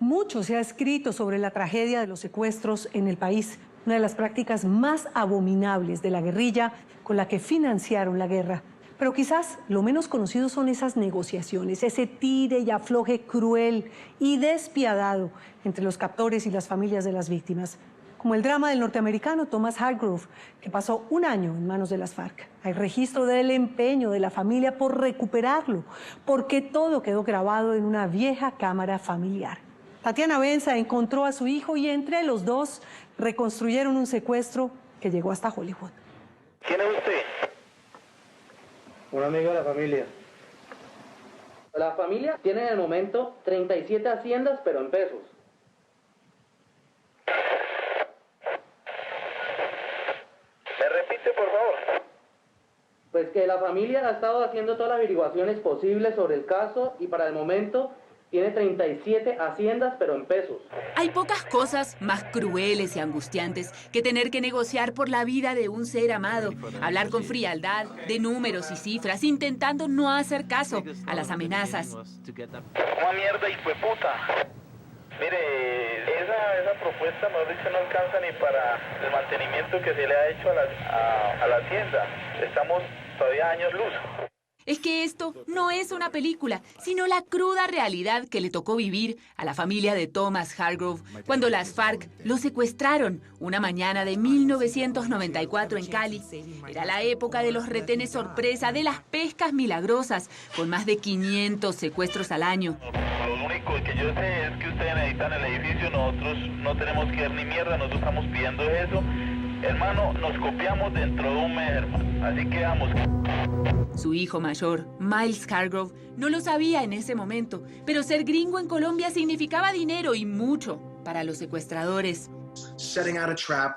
Mucho se ha escrito sobre la tragedia de los secuestros en el país, una de las prácticas más abominables de la guerrilla con la que financiaron la guerra. Pero quizás lo menos conocido son esas negociaciones, ese tire y afloje cruel y despiadado entre los captores y las familias de las víctimas. Como el drama del norteamericano Thomas Hargrove, que pasó un año en manos de las FARC. Hay registro del empeño de la familia por recuperarlo, porque todo quedó grabado en una vieja cámara familiar. Tatiana Benza encontró a su hijo y entre los dos reconstruyeron un secuestro que llegó hasta Hollywood. ¿Quién es usted? Un amigo de la familia. La familia tiene en el momento 37 haciendas, pero en pesos. ¿Me repite, por favor? Pues que la familia ha estado haciendo todas las averiguaciones posibles sobre el caso y para el momento tiene 37 haciendas, pero en pesos. Hay pocas cosas más crueles y angustiantes que tener que negociar por la vida de un ser amado, hablar con frialdad de números y cifras, intentando no hacer caso a las amenazas. Una mierda, hijueputa. Mire, esa propuesta, mejor dicho, no alcanza ni para el mantenimiento que se le ha hecho a la hacienda. Estamos todavía a años luz. Es que esto no es una película, sino la cruda realidad que le tocó vivir a la familia de Thomas Hargrove cuando las FARC lo secuestraron una mañana de 1994 en Cali. Era la época de los retenes sorpresa, de las pescas milagrosas, con más de 500 secuestros al año. Lo único que yo sé es que ustedes necesitan el edificio, nosotros no tenemos que ver ni mierda, nosotros estamos pidiendo eso. Hermano, nos copiamos dentro de un mes, hermano, así que vamos. Su hijo mayor, Miles Hargrove, no lo sabía en ese momento, pero ser gringo en Colombia significaba dinero y mucho para los secuestradores. Setting out a trap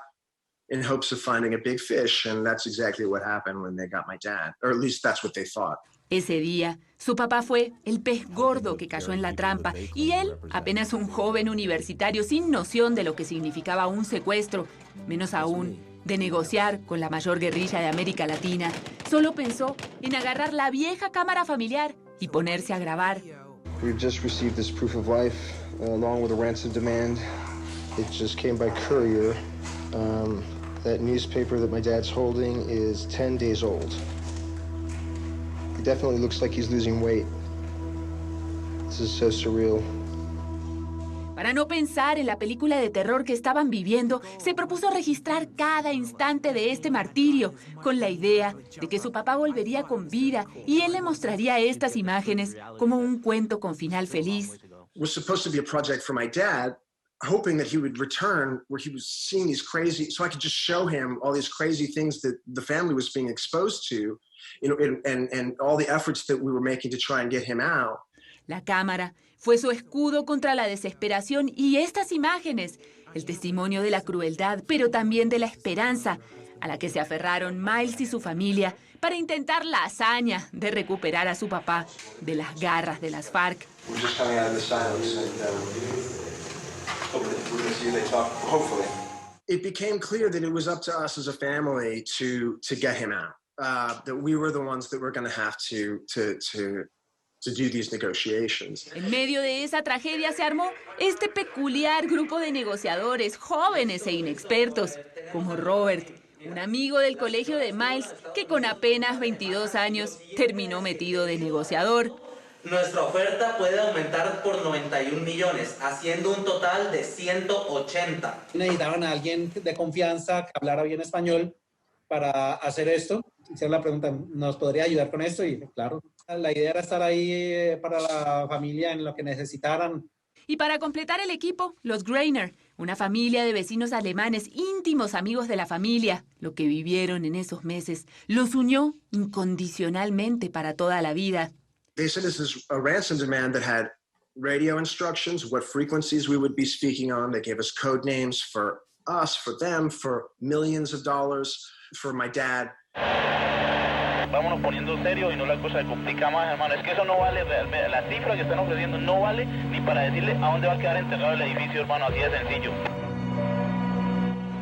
in hopes of finding a big fish, and that's exactly what happened when they got my dad, or at least that's what they thought. Ese día, su papá fue el pez gordo que cayó en la trampa y él, apenas un joven universitario sin noción de lo que significaba un secuestro, menos aún de negociar con la mayor guerrilla de América Latina, solo pensó en agarrar la vieja cámara familiar y ponerse a grabar. We've just received this proof of life along with a ransom demand. It just came by courier. That newspaper that my dad's holding is 10 days old. He definitely looks like he's losing weight. This is so surreal. Para no pensar en la película de terror que estaban viviendo, se propuso registrar cada instante de este martirio, con la idea de que su papá volvería con vida y él le mostraría estas imágenes como un cuento con final feliz. It was supposed to be a project for my dad, hoping that he would return where he was seeing these crazy, so I could just show him all these crazy things that the family was being exposed to, you know, and all the efforts that we were making to try and get him out. La cámara fue su escudo contra la desesperación y estas imágenes, el testimonio de la crueldad, pero también de la esperanza, a la que se aferraron Miles y su familia para intentar la hazaña de recuperar a su papá de las garras de las FARC. It became clear that it was up to us as a family to get him out. That we were the ones that were going to have to do these negotiations. En medio de esa tragedia se armó este peculiar grupo de negociadores, jóvenes e inexpertos, como Robert, un amigo del colegio de Miles que con apenas 22 años terminó metido de negociador. Nuestra oferta puede aumentar por 91 millones, haciendo un total de 180. Necesitaban a alguien de confianza que hablara bien español para hacer esto. Hicieron la pregunta, ¿nos podría ayudar con esto? Y claro, la idea era estar ahí para la familia en lo que necesitaran. Y para completar el equipo, los Greiner, una familia de vecinos alemanes, íntimos amigos de la familia. Lo que vivieron en esos meses los unió incondicionalmente para toda la vida. They said this is a ransom demand that had radio instructions, what frequencies we would be speaking on. They gave us code names for us, for them, for millions of dollars, for my dad. Vámonos poniendo serio y no la cosa se complica más, hermano. Es que eso no vale, la cifra que están ofreciendo no vale ni para decirle a dónde va a quedar enterrado el edificio, hermano, así de sencillo.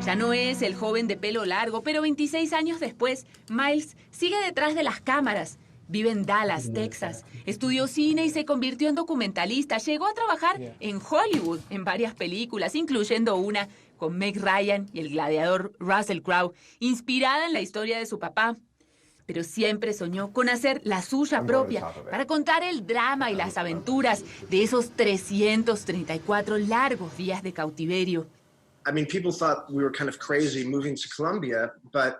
Ya no es el joven de pelo largo, pero 26 años después, Miles sigue detrás de las cámaras Vive en Dallas, Texas. Estudió cine y se convirtió en documentalista. Llegó a trabajar en Hollywood en varias películas, incluyendo una con Meg Ryan y el gladiador Russell Crowe, inspirada en la historia de su papá. Pero siempre soñó con hacer la suya propia para contar el drama y las aventuras de esos 334 largos días de cautiverio. I mean, people thought we were kind of crazy moving to Colombia, but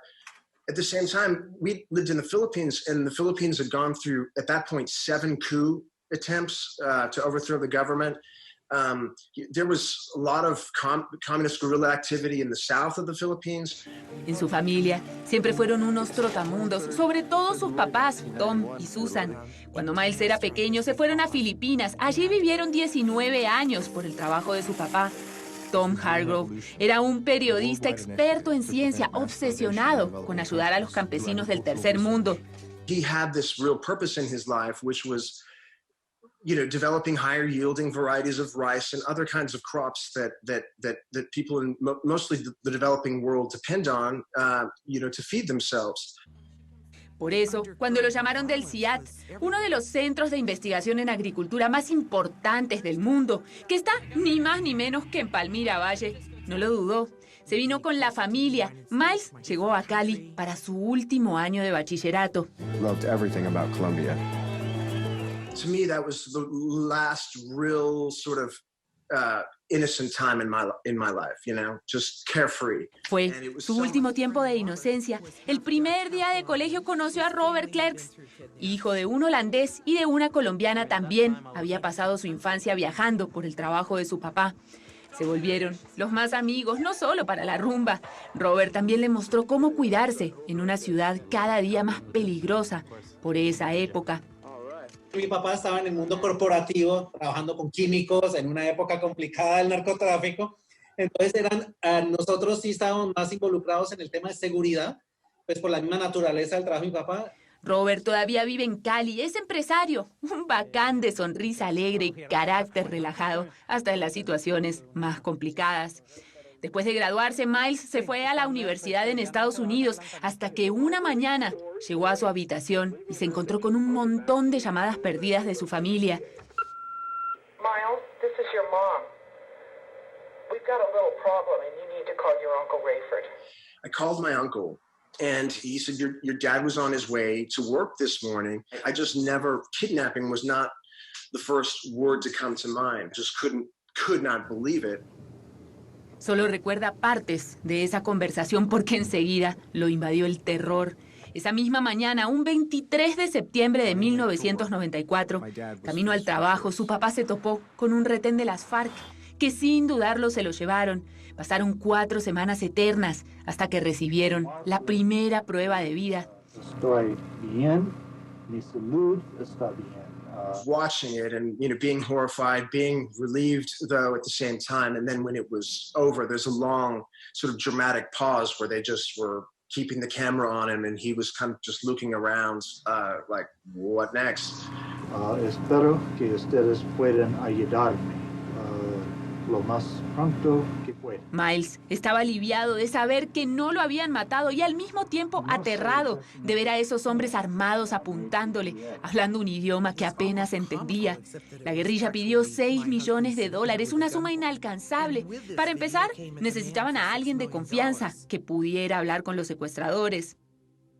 at the same time, we lived in the Philippines, and the Philippines had gone through, at that point, 7 coup attempts to overthrow the government. There was a lot of communist guerrilla activity in the south of the Philippines. En su familia siempre fueron unos trotamundos, sobre todo sus papás, Tom y Susan. Cuando Miles era pequeño, se fueron a Filipinas. Allí vivieron 19 años por el trabajo de su papá. Tom Hargrove era un periodista experto en ciencia, obsesionado con ayudar a los campesinos del tercer mundo. He had this real purpose in his life, which was, you know, developing higher yielding varieties of rice and other kinds of crops that people in mostly the developing world depend on, you know, to feed themselves. Por eso, cuando lo llamaron del CIAT, uno de los centros de investigación en agricultura más importantes del mundo, que está ni más ni menos que en Palmira Valle, no lo dudó. Se vino con la familia. Miles llegó a Cali para su último año de bachillerato. Loved everything about Colombia. To me, that was the last real sort of innocent time in my life, you know, just carefree. Fue su último tiempo de inocencia. El primer día de colegio conoció a Robert Clerks, hijo de un holandés y de una colombiana. También había pasado su infancia viajando por el trabajo de su papá. Se volvieron los más amigos, no solo para la rumba. Robert también le mostró cómo cuidarse en una ciudad cada día más peligrosa por esa época. Mi papá estaba en el mundo corporativo, trabajando con químicos en una época complicada del narcotráfico. Entonces nosotros sí estábamos más involucrados en el tema de seguridad, pues por la misma naturaleza del trabajo de mi papá. Robert todavía vive en Cali, es empresario, un bacán de sonrisa alegre y carácter relajado, hasta en las situaciones más complicadas. Después de graduarse, Miles se fue a la universidad en Estados Unidos hasta que una mañana llegó a su habitación y se encontró con un montón de llamadas perdidas de su familia. Miles, this is your mom. We've got a little problem and you need to call your Uncle Rayford. I called my uncle and he said, your dad was on his way to work this morning. Kidnapping was not the first word to come to mind. Just could not believe it. Solo recuerda partes de esa conversación porque enseguida lo invadió el terror. Esa misma mañana, un 23 de septiembre de 1994, camino al trabajo, su papá se topó con un retén de las FARC, que sin dudarlo se lo llevaron. Pasaron 4 semanas eternas hasta que recibieron la primera prueba de vida. Estoy bien, mi salud está bien. Watching it and, you know, being horrified, being relieved though at the same time. And then when it was over, there's a long sort of dramatic pause where they just were keeping the camera on him and he was kind of just looking around like, what next? Espero que ustedes puedan ayudarme lo más pronto que puedan. Miles estaba aliviado de saber que no lo habían matado y al mismo tiempo aterrado de ver a esos hombres armados apuntándole, hablando un idioma que apenas entendía. La guerrilla pidió $6 millones, una suma inalcanzable. Para empezar, necesitaban a alguien de confianza que pudiera hablar con los secuestradores.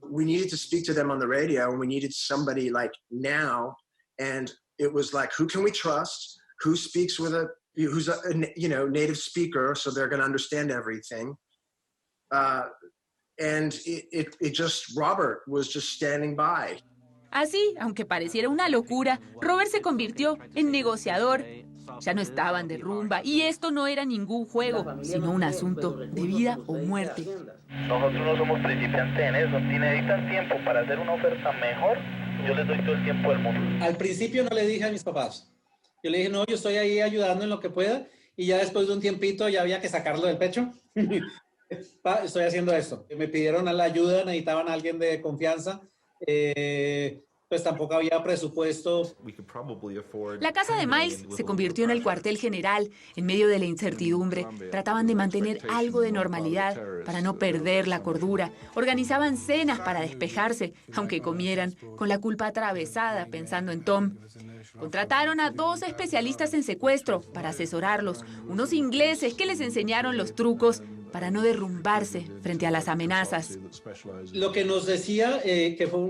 We needed to speak to them on the radio and we needed somebody like now. And it was like, who can we trust? Who speaks with who's a native speaker, so they're going to understand everything. And Robert was just standing by. Así, aunque pareciera una locura, Robert se convirtió en negociador. Ya no estaban de rumba y esto no era ningún juego, sino un asunto de vida o muerte. Nosotros no somos principiantes en eso. Si necesitan tiempo para hacer una oferta mejor, yo les doy todo el tiempo del mundo. Al principio no le dije a mis papás. Yo le dije, no, yo estoy ahí ayudando en lo que pueda. Y ya después de un tiempito ya había que sacarlo del pecho. Estoy haciendo esto. Me pidieron la ayuda, necesitaban a alguien de confianza. Pues pues tampoco había presupuesto. La casa de Miles se convirtió en el cuartel general. En medio de la incertidumbre, trataban de mantener algo de normalidad para no perder la cordura. Organizaban cenas para despejarse, aunque comieran con la culpa atravesada pensando en Tom. Contrataron a 2 especialistas en secuestro para asesorarlos, unos ingleses que les enseñaron los trucos para no derrumbarse frente a las amenazas. Lo que nos decía, que fue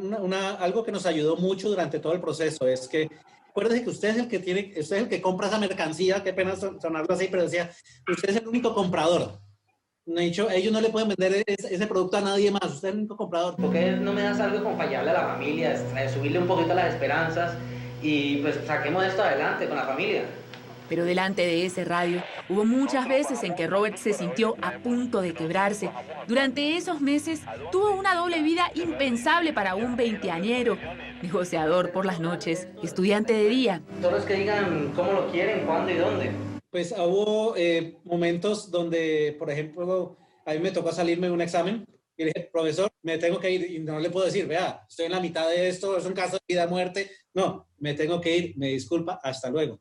algo que nos ayudó mucho durante todo el proceso, es que acuérdese que usted es el que compra esa mercancía, qué pena sonarlo así, pero decía, usted es el único comprador. Ellos no le pueden vender ese producto a nadie más, usted es el único comprador. ¿Por qué no me das algo como para ayudarle a la familia, subirle un poquito las esperanzas y pues saquemos esto adelante con la familia? Pero delante de ese radio hubo muchas veces en que Robert se sintió a punto de quebrarse. Durante esos meses tuvo una doble vida impensable para un veinteañero. Negociador por las noches, estudiante de día. Todos los que digan cómo lo quieren, cuándo y dónde. Pues hubo momentos donde, por ejemplo, a mí me tocó salirme de un examen y le dije, profesor, me tengo que ir, y no le puedo decir, vea, estoy en la mitad de esto, es un caso de vida o muerte. No, me tengo que ir, me disculpa, hasta luego.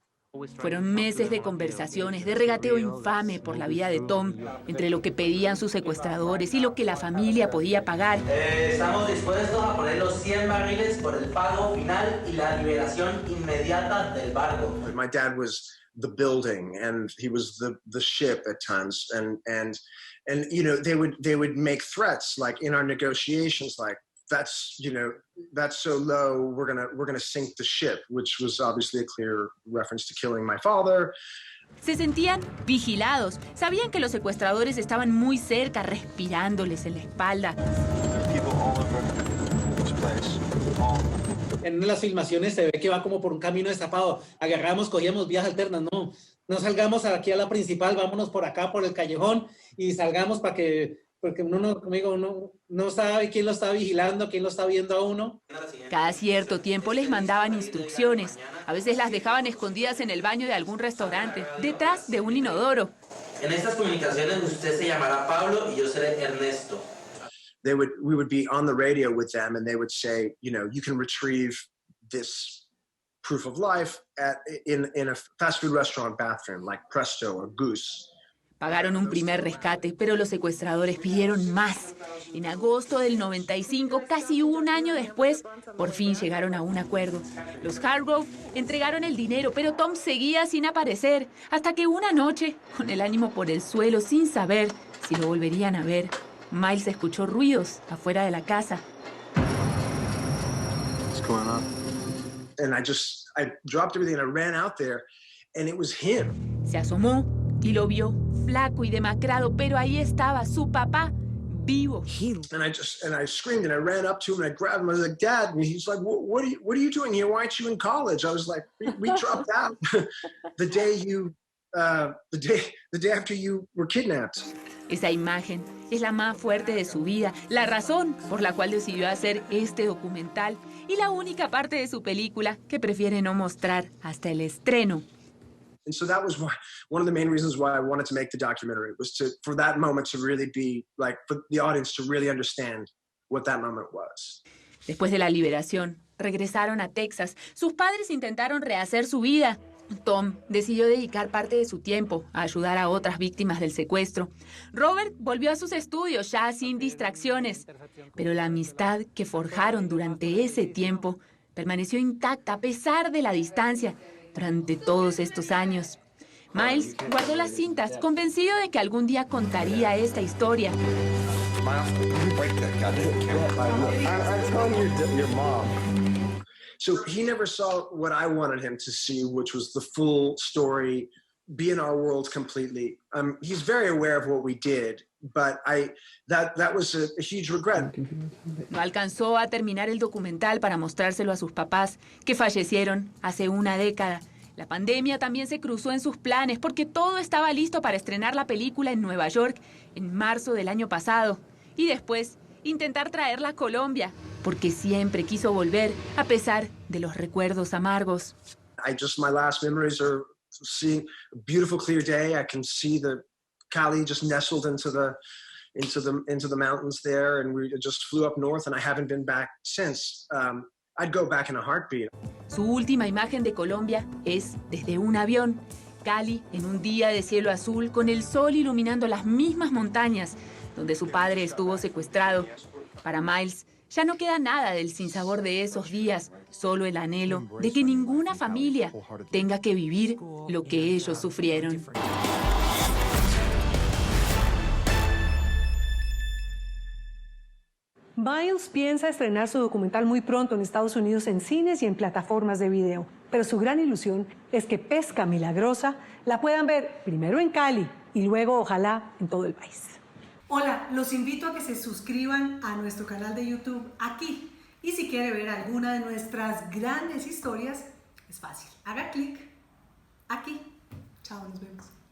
Fueron meses de conversaciones, de regateo infame por la vida de Tom, entre lo que pedían sus secuestradores y lo que la familia podía pagar. Estamos dispuestos a poner los 100 barriles por el pago final y la liberación inmediata del barco. My dad was the building, and he was the ship at times, and you know, they would make threats like in our negotiations, like, that's so low, we're gonna sink the ship, which was obviously a clear reference to killing my father. Se sentían vigilados, sabían que los secuestradores estaban muy cerca, respirándoles en la espalda. En las filmaciones se ve que va como por un camino destapado, agarramos, cogíamos vías alternas, no salgamos aquí a la principal, vámonos por acá, por el callejón, y salgamos porque uno no sabe quién lo está vigilando, quién lo está viendo a uno. Cada cierto tiempo les mandaban instrucciones. A veces las dejaban escondidas en el baño de algún restaurante, detrás de un inodoro. En estas comunicaciones usted se llamará Pablo y yo seré Ernesto. We would be on the radio with them, and they would say, you know, you can retrieve this proof of life in a fast food restaurant bathroom, like Presto or Goose. Pagaron un primer rescate, pero los secuestradores pidieron más. En agosto del 95, casi un año después, por fin llegaron a un acuerdo. Los Hargrove entregaron el dinero, pero Tom seguía sin aparecer, hasta que una noche, con el ánimo por el suelo, sin saber si lo volverían a ver, Miles escuchó ruidos afuera de la casa. What's going on? And I dropped everything and I ran out there, and it was him. Se asomó y lo vio, flaco y demacrado, pero ahí estaba su papá, vivo. And I screamed and I ran up to him and I grabbed him. I was like, Dad, and he's like, what are you doing here? Why aren't you in college? I was like, we dropped out the day after you were kidnapped. Esa imagen es la más fuerte de su vida, la razón por la cual decidió hacer este documental y la única parte de su película que prefiere no mostrar hasta el estreno. And so that was one of the main reasons why I wanted to make the documentary, was for that moment to really be like, for the audience to really understand what that moment was. Después de la liberación, regresaron a Texas. Sus padres intentaron rehacer su vida. Tom decidió dedicar parte de su tiempo a ayudar a otras víctimas del secuestro. Robert volvió a sus estudios ya sin distracciones, pero la amistad que forjaron durante ese tiempo permaneció intacta a pesar de la distancia durante todos estos años. Miles guardó las cintas, convencido de que algún día contaría esta historia. So he never saw what I wanted him to see, which was the full story, be in our world completely. He's very aware of what we did, but that was a huge regret. No alcanzó a terminar el documental para mostrárselo a sus papás, que fallecieron hace una década. La pandemia también se cruzó en sus planes porque todo estaba listo para estrenar la película en Nueva York en marzo del año pasado. Y después intentar traerla a Colombia, porque siempre quiso volver a pesar de los recuerdos amargos. My last memories are seeing a beautiful clear day. I can see the Cali just nestled into the mountains there, and we just flew up north, and I haven't been back since. I'd go back in a heartbeat. Su última imagen de Colombia es desde un avión. Cali, en un día de cielo azul, con el sol iluminando las mismas montañas donde su padre estuvo secuestrado. Para Miles, ya no queda nada del sinsabor de esos días, solo el anhelo de que ninguna familia tenga que vivir lo que ellos sufrieron. Miles piensa estrenar su documental muy pronto en Estados Unidos en cines y en plataformas de video. Pero su gran ilusión es que Pesca Milagrosa la puedan ver primero en Cali y luego, ojalá, en todo el país. Hola, los invito a que se suscriban a nuestro canal de YouTube aquí. Y si quiere ver alguna de nuestras grandes historias, es fácil. Haga clic aquí. Chao, nos vemos.